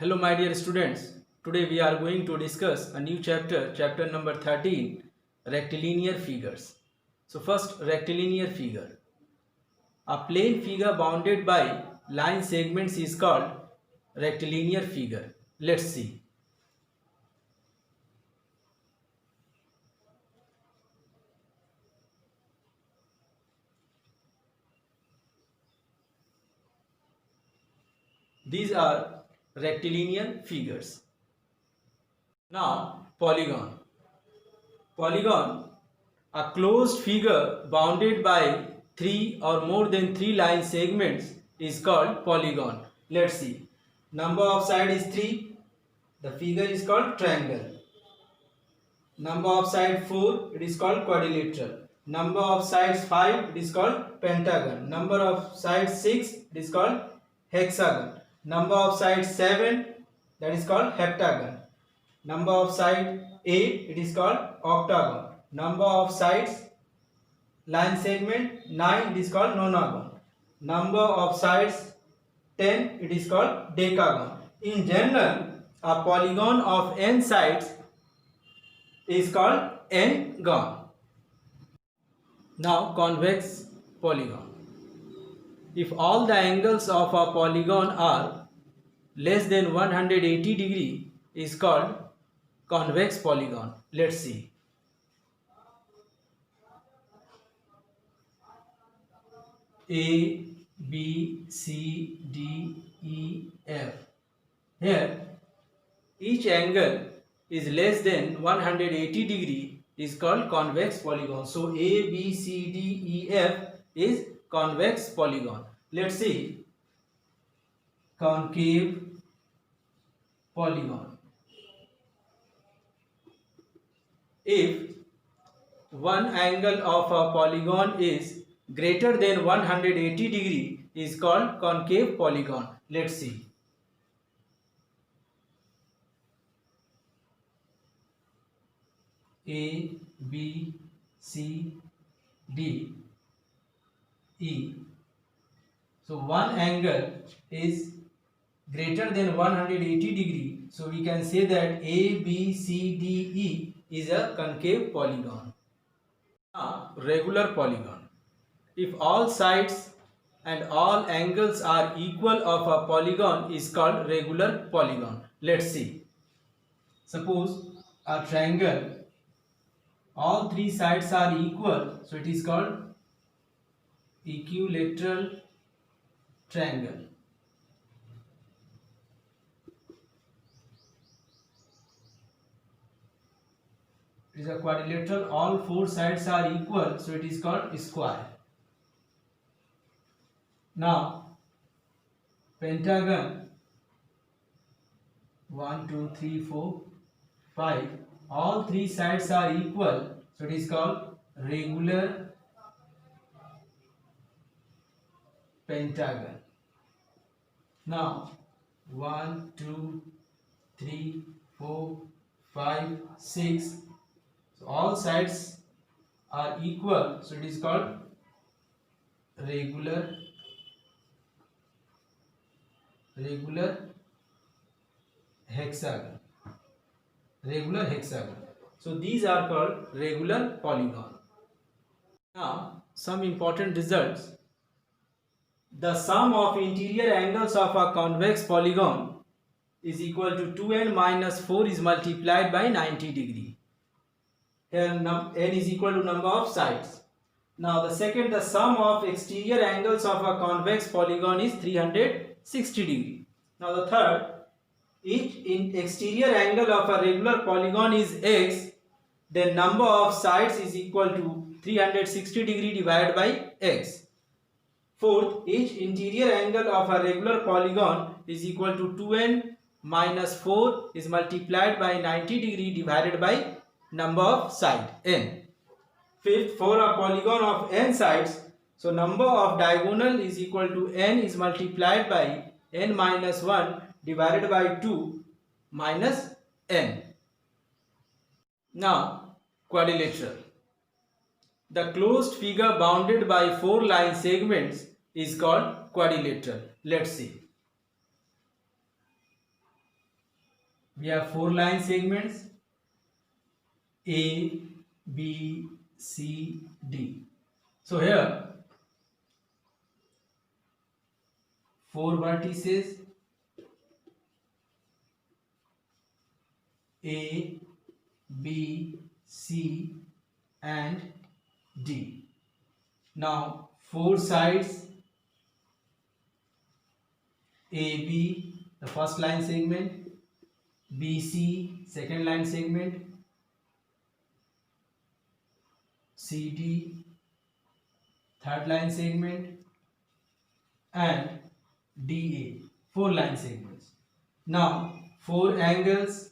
Hello my dear students, today we are going to discuss a new chapter, chapter number 13, rectilinear figures. So first, rectilinear figure. A plane figure bounded by line segments is called rectilinear figure. Let's see. These are rectilinear figures. Now, polygon. Polygon, a closed figure bounded by three or more than three line segments is called polygon. Let's see. Number of sides is 3. The figure is called triangle. Number of sides 4. It is called quadrilateral. Number of sides 5. It is called pentagon. Number of sides 6. It is called hexagon. Number of sides 7. That is called heptagon. Number of sides 8. It is called octagon. Number of sides line segment 9. It is called nonagon. Number of sides 10. It is called decagon. In general, a polygon of n sides is called n-gon. Now, convex polygon. If all the angles of a polygon are less than 180 degree is called convex polygon. Let's see. A, B, C, D, E, F. Here, each angle is less than 180 degree is called convex polygon. So, A, B, C, D, E, F is convex polygon. Let's see. Concave polygon. If one angle of a polygon is greater than 180 degree is called concave polygon. Let's see. A, B, C, D, E. So one angle is greater than 180 degree. So we can say that A, B, C, D, E is a concave polygon. Now, regular polygon. If all sides and all angles are equal of a polygon is called regular polygon. Let's see. Suppose a triangle, all three sides are equal, so it is called equilateral triangle. It is a quadrilateral, all four sides are equal, so it is called square. Now, pentagon 1, 2, 3, 4, 5. All three sides are equal, so it is called regular pentagon. Now, 1, 2, 3, 4, 5, 6. So all sides are equal, so it is called regular hexagon. Regular hexagon. So these are called regular polygon. Now, some important results. The sum of interior angles of a convex polygon is equal to 2n minus 4 is multiplied by 90 degree. Here n is equal to number of sides. Now the second, the sum of exterior angles of a convex polygon is 360 degree. Now the third, each exterior angle of a regular polygon is x, then number of sides is equal to 360 degree divided by x. Fourth, each interior angle of a regular polygon is equal to 2n minus 4 is multiplied by 90 degree divided by number of side n. Fifth, for a polygon of n sides, so number of diagonal is equal to n is multiplied by n minus 1 divided by 2 minus n. Now, quadrilateral. The closed figure bounded by 4 line segments is called quadrilateral. Let's see. we have 4 line segments A, B, C, D. So here 4 vertices A, B, C and D. Now 4 sides AB, the first line segment, BC, second line segment, CD, third line segment and DA, 4 line segments. Now 4 angles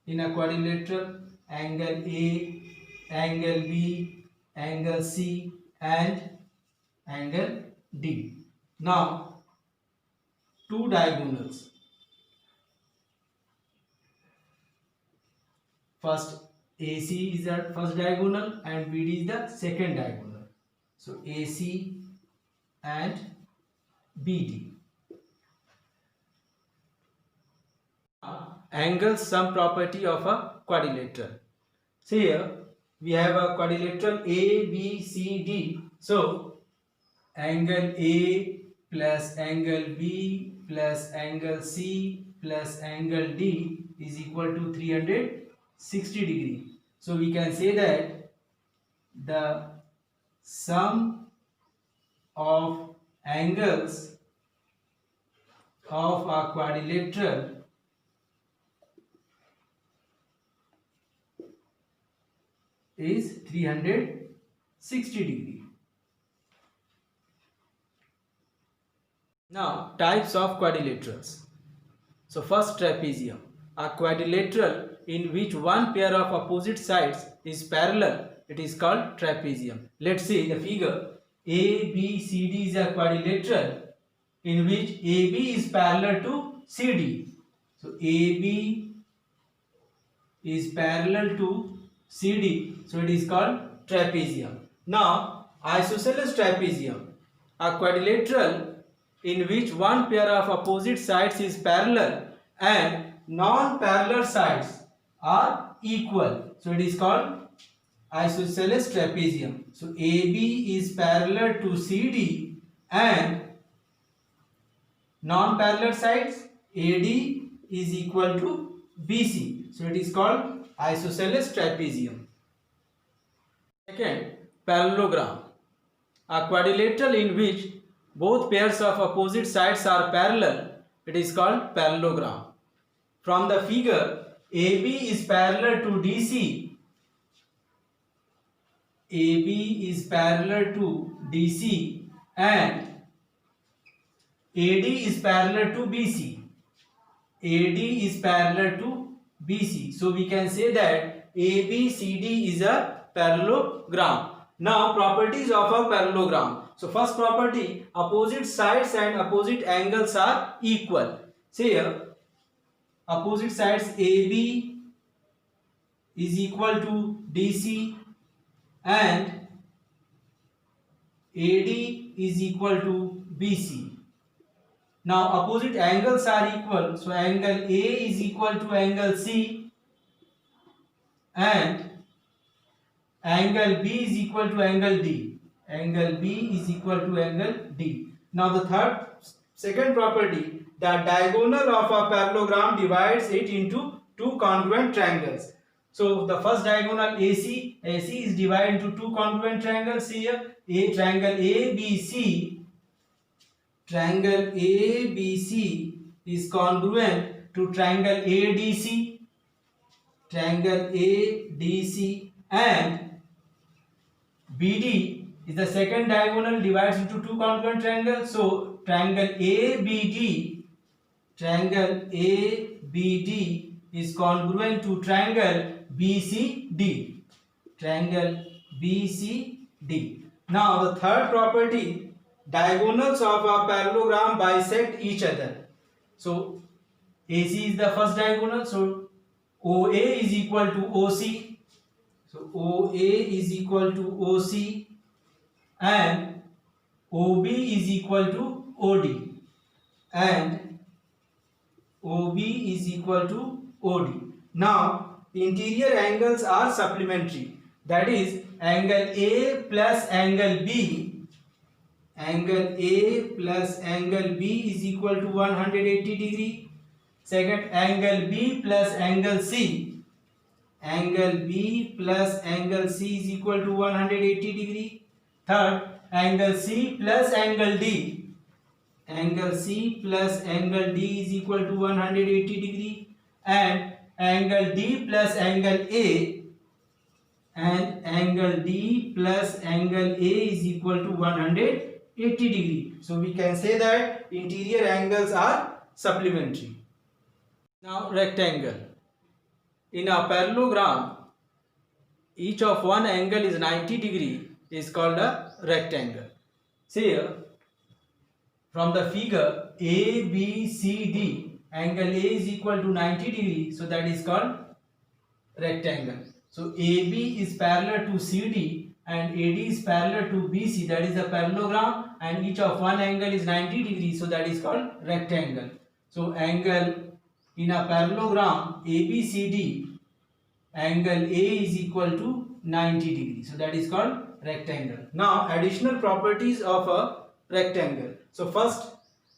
in a quadrilateral, angle A, angle B, angle C and angle D. Now 2 diagonals. First AC is the first diagonal and BD is the second diagonal. So AC and BD. Angle sum property of a quadrilateral. So here we have a quadrilateral A, B, C, D. So angle A plus angle B plus angle C plus angle D is equal to 360 degree. So we can say that the sum of angles of a quadrilateral is 360 degree. Now types of quadrilaterals. So first, trapezium, a quadrilateral in which one pair of opposite sides is parallel, it is called trapezium. Let's see the figure. ABCD is a quadrilateral in which AB is parallel to CD. So AB is parallel to CD, so it is called trapezium. Now isosceles trapezium, a quadrilateral in which one pair of opposite sides is parallel and non-parallel sides are equal, so it is called isosceles trapezium. So AB is parallel to CD and non-parallel sides AD is equal to BC, so it is called isosceles trapezium. Second, parallelogram, a quadrilateral in which both pairs of opposite sides are parallel, it is called parallelogram. From the figure, AB is parallel to DC, AB is parallel to DC and AD is parallel to BC, AD is parallel to BC. So we can say that ABCD is a parallelogram. Now properties of a parallelogram. So first property, opposite sides and opposite angles are equal. Say here, opposite sides AB is equal to DC and AD is equal to BC. Now opposite angles are equal, so angle A is equal to angle C and angle B is equal to angle D. Angle B is equal to angle D. Now the second property, the diagonal of a parallelogram divides it into two congruent triangles. So the first diagonal AC is divided into two congruent triangles here. Triangle ABC is congruent to triangle ADC. Triangle ADC and BD is the second diagonal divides into two congruent triangles. So triangle ABD is congruent to triangle BCD. Triangle BCD. Now the third property, diagonals of a parallelogram bisect each other. So AC is the first diagonal, so OA is equal to OC. So OA is equal to OC and OB is equal to OD and OB is equal to OD. Now interior angles are supplementary, that is angle A plus angle B. Angle A plus angle B is equal to 180 degree. Second, angle B plus angle C. Angle B plus angle C is equal to 180 degree. Third, angle C plus angle D. Angle C plus angle D is equal to 180 degree. And angle D plus angle A. And angle D plus angle A is equal to 180 degree. So we can say that interior angles are supplementary. Now rectangle. In a parallelogram, each of one angle is 90 degree is called a rectangle. See here, from the figure ABCD, angle A is equal to 90 degree, so that is called rectangle. So AB is parallel to CD and AD is parallel to BC, that is a parallelogram, and each of one angle is 90 degree, so that is called rectangle. So angle in a parallelogram ABCD, angle A is equal to 90 degree, so that is called rectangle. Now additional properties of a rectangle. So first,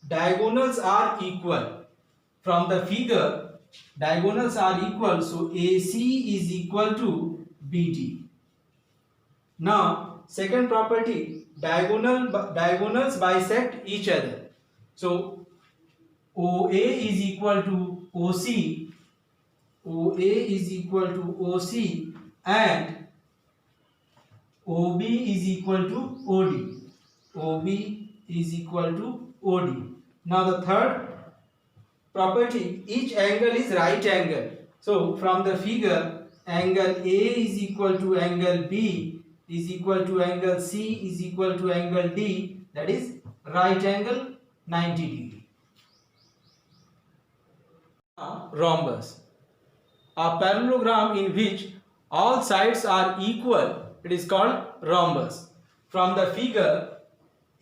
diagonals are equal. From the figure, diagonals are equal, so AC is equal to BD. Now second property, diagonals bisect each other. So OA is equal to OC, OA is equal to OC, and OB is equal to OD. OB is equal to OD. Now the third property, each angle is right angle. So from the figure, angle A is equal to angle B is equal to angle C is equal to angle D, that is right angle 90 degree. Now rhombus. A parallelogram in which all sides are equal, it is called rhombus. From the figure,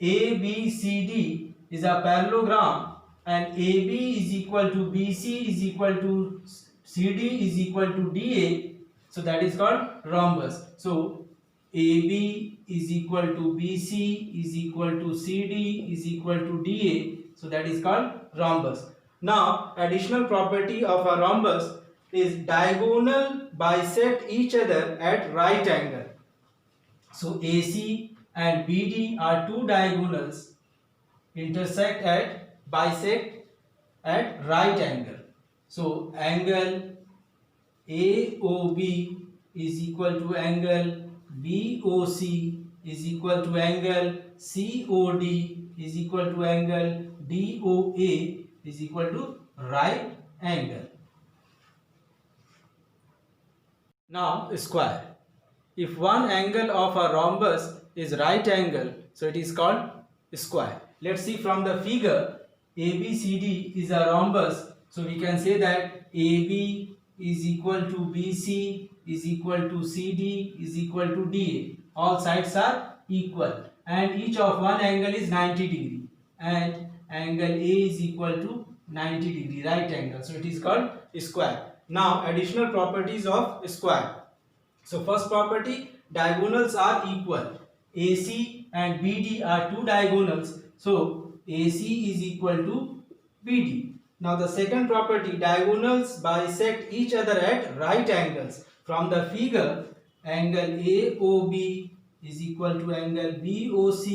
ABCD is a parallelogram and AB is equal to BC is equal to CD is equal to DA, so that is called rhombus. So AB is equal to BC is equal to CD is equal to DA, so that is called rhombus. Now additional property of a rhombus is diagonal bisect each other at right angle. So AC and BD are two diagonals bisect at right angle. So angle AOB is equal to angle BOC is equal to angle COD is equal to angle DOA is equal to right angle. Now square. If one angle of a rhombus is right angle, so it is called square. Let's see from the figure, ABCD is a rhombus, so we can say that AB is equal to BC is equal to CD is equal to DA. All sides are equal and each of one angle is 90 degree and angle A is equal to 90 degree right angle, so it is called square. Now additional properties of square. So first property, diagonals are equal. AC and BD are two diagonals, so AC is equal to BD. Now the second property, diagonals bisect each other at right angles. From the figure, angle AOB is equal to angle BOC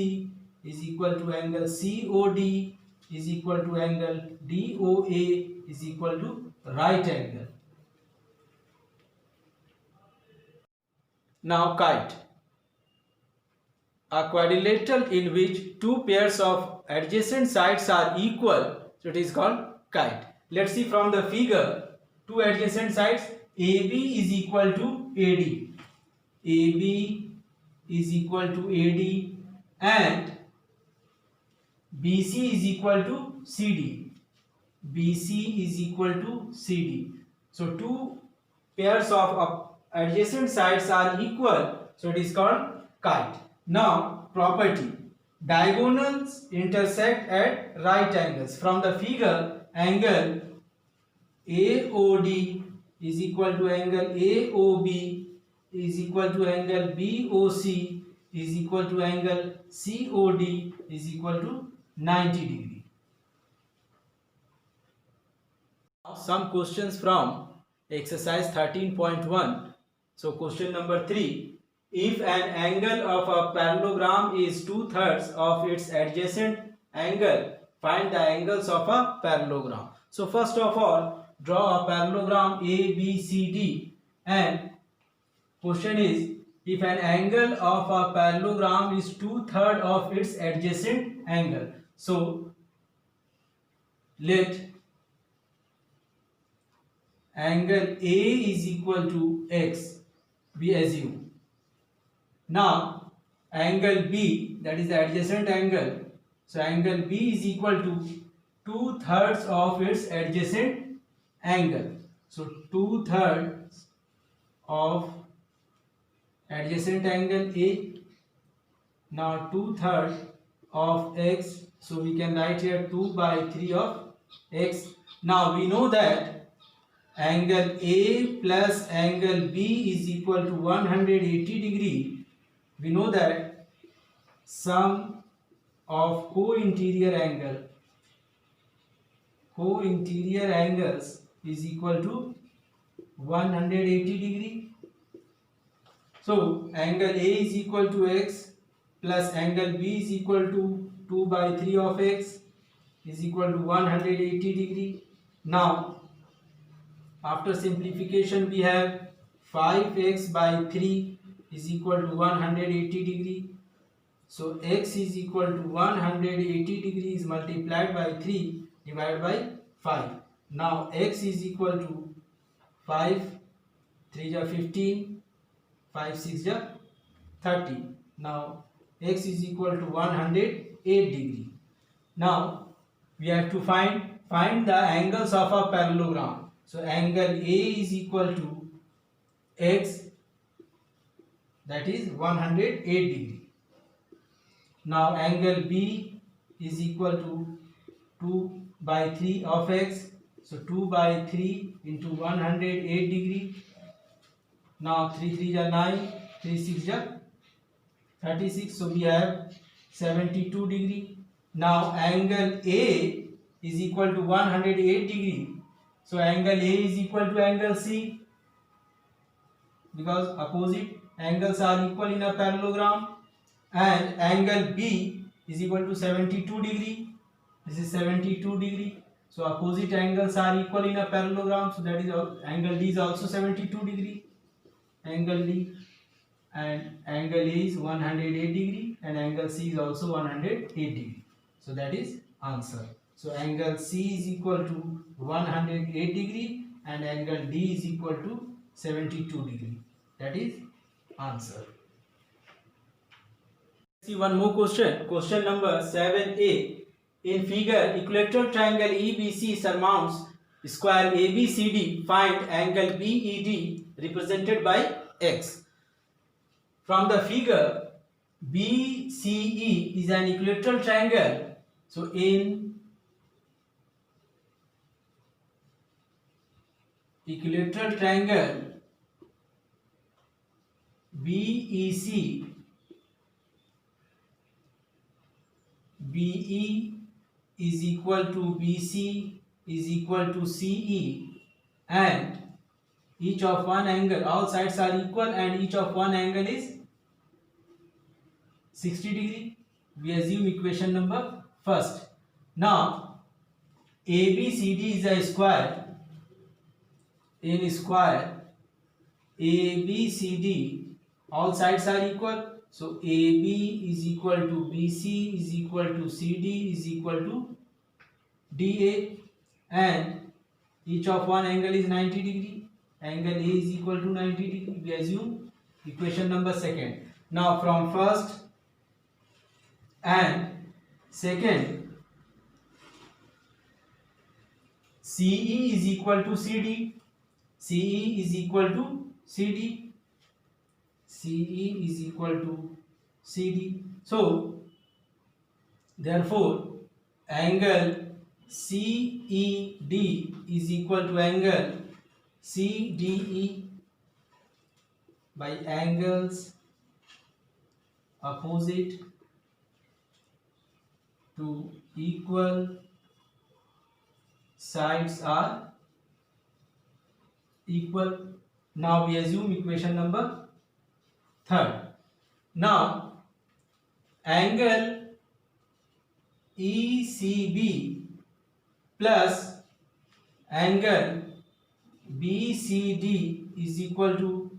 is equal to angle COD is equal to angle DOA is equal to right angle. Now kite. A quadrilateral in which two pairs of adjacent sides are equal, so it is called kite. Let's see from the figure, two adjacent sides, AB is equal to AD. AB is equal to AD and BC is equal to CD. BC is equal to CD. So two pairs of adjacent sides are equal, so it is called kite. Now property, diagonals intersect at right angles. From the figure, angle AOD is equal to angle AOB is equal to angle BOC is equal to angle COD is equal to 90 degree. Now some questions from exercise 13.1. So question number 3. If an angle of a parallelogram is 2/3 of its adjacent angle, find the angles of a parallelogram. So first of all, draw a parallelogram ABCD, and question is, if an angle of a parallelogram is 2/3 of its adjacent angle. So let angle A is equal to x, we assume. Now angle B, that is the adjacent angle, so angle B is equal to 2/3 of its adjacent angle. So 2/3 of adjacent angle A. Now 2/3 of x, so we can write here 2/3 of x. Now we know that angle A plus angle B is equal to 180 degree. We know that sum of co-interior angles is equal to 180 degree. So angle A is equal to x plus angle B is equal to 2/3 of x is equal to 180 degree. Now after simplification we have 5x/3 is equal to 180 degree. So x is equal to 180 degrees multiplied by 3 divided by 5. Now x is equal to 5, 3 is 15, 5, 6 is 30. Now x is equal to 108 degree. Now we have to find the angles of a parallelogram. So angle A is equal to x, that is 108 degree. Now angle B is equal to 2/3 of x, so 2/3 into 108 degree. Now 3 3 is 9, 3 6 is 36, so we have 72 degree. Now angle A is equal to 108 degree. So angle A is equal to angle C, because opposite angles are equal in a parallelogram, and angle B is equal to 72 degree. This is 72 degree. So opposite angles are equal in a parallelogram, so that is angle D is also 72 degree. Angle D, and angle A is 108 degree and angle C is also 108 degree. So that is answer. So angle C is equal to 108 degree and angle D is equal to 72 degree. That is answer. See one more question. Question number 7a. In figure, equilateral triangle EBC surmounts square ABCD. Find angle BED represented by x. From the figure, BCE is an equilateral triangle. So in equilateral triangle BEC, BE is equal to BC is equal to CE, and each of one angle, all sides are equal and each of one angle is 60 degree. We assume equation number first. Now ABCD is a square. In square ABCD, all sides are equal. So AB is equal to BC is equal to CD is equal to DA, and each of one angle is 90 degree. Angle A is equal to 90 degree. We assume equation number second. Now from first and second, CE is equal to CD. CE is equal to CD. CE is equal to CD. So therefore angle CED is equal to angle CDE by angles opposite to equal sides are equal. Now we assume equation number third. Now angle ECB plus angle BCD is equal to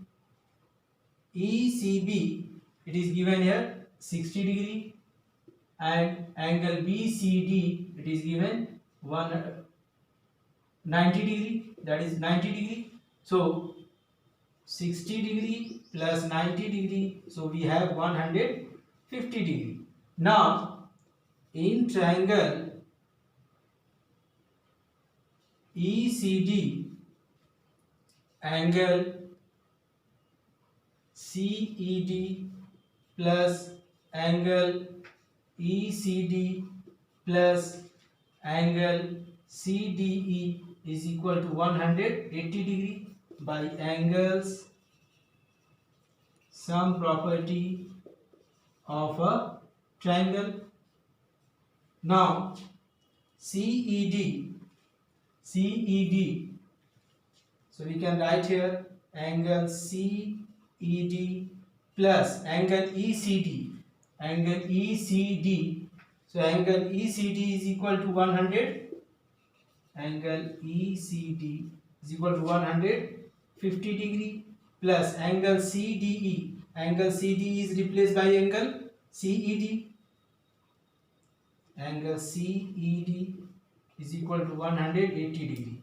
ECB, it is given here 60 degree, and angle BCD it is given 90 degree, that is 90 degree. So 60 degree plus 90 degree, so we have 150 degree. Now in triangle ECD, angle CED plus angle ECD plus angle CDE is equal to 180 degree by angles sum property of a triangle. Now CED, so we can write here angle CED plus angle ECD, so angle ECD is equal to 100, angle ECD is equal to 150 degree plus angle CDE, angle CDE is replaced by angle CED, angle CED is equal to 180 degree.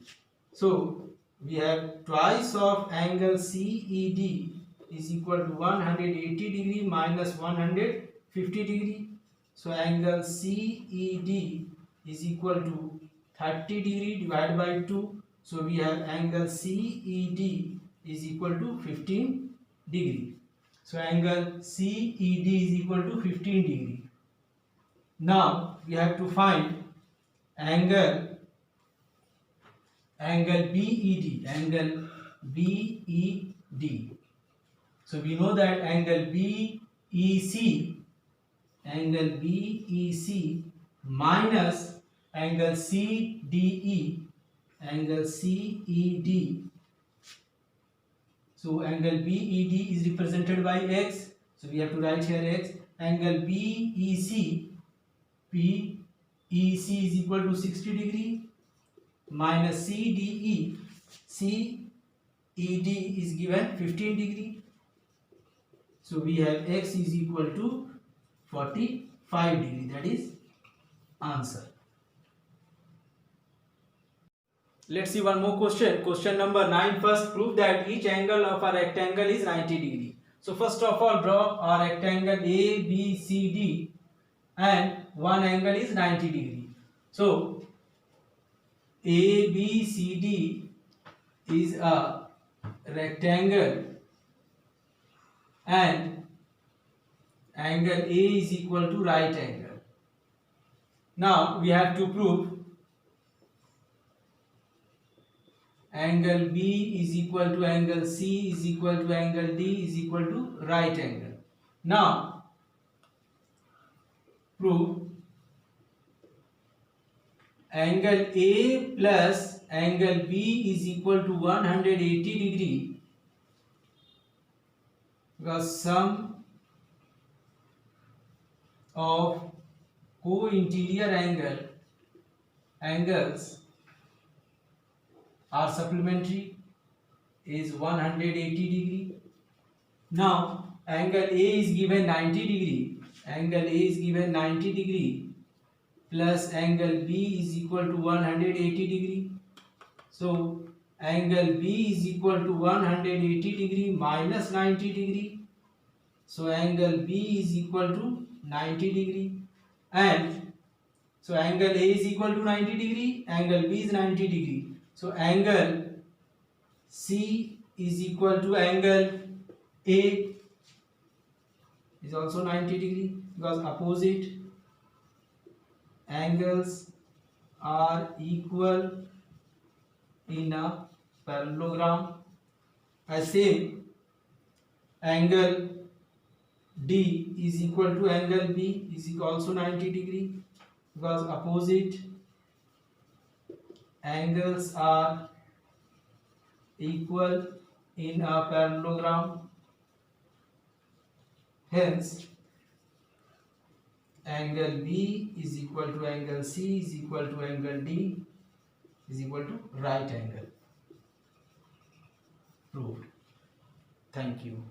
So we have twice of angle CED is equal to 180 degree minus 150 degree. So angle CED is equal to 30 degree divided by 2. So we have angle CED is equal to 15 degree. So angle CED is equal to 15 degree. Now we have to find angle BED, So we know that angle BEC minus angle CDE, angle CED. So angle BED is represented by X. So we have to write here X. Angle BEC is equal to 60 degree minus CDE, CED is given 15 degree. So we have X is equal to 45 degree, that is answer. Let's see one more question. Question number 9. First, prove that each angle of a rectangle is 90 degree. So first of all, draw a rectangle ABCD and one angle is 90 degree. So ABCD is a rectangle and angle A is equal to right angle. Now we have to prove angle B is equal to angle C is equal to angle D is equal to right angle. Now prove angle A plus angle B is equal to 180 degree, because sum of co-interior angles are supplementary is 180 degree. Now angle A is given 90 degree, plus angle B is equal to 180 degree. So angle B is equal to 180 degree minus 90 degree. So angle B is equal to 90 degree, and so angle A is equal to 90 degree, angle B is 90 degree. So angle C is equal to angle A is also 90 degree, because opposite angles are equal in a parallelogram. As same angle D is equal to angle B is also 90 degree, because opposite angles are equal in a parallelogram. Hence angle B is equal to angle C is equal to angle D is equal to right angle. Proved. Thank you.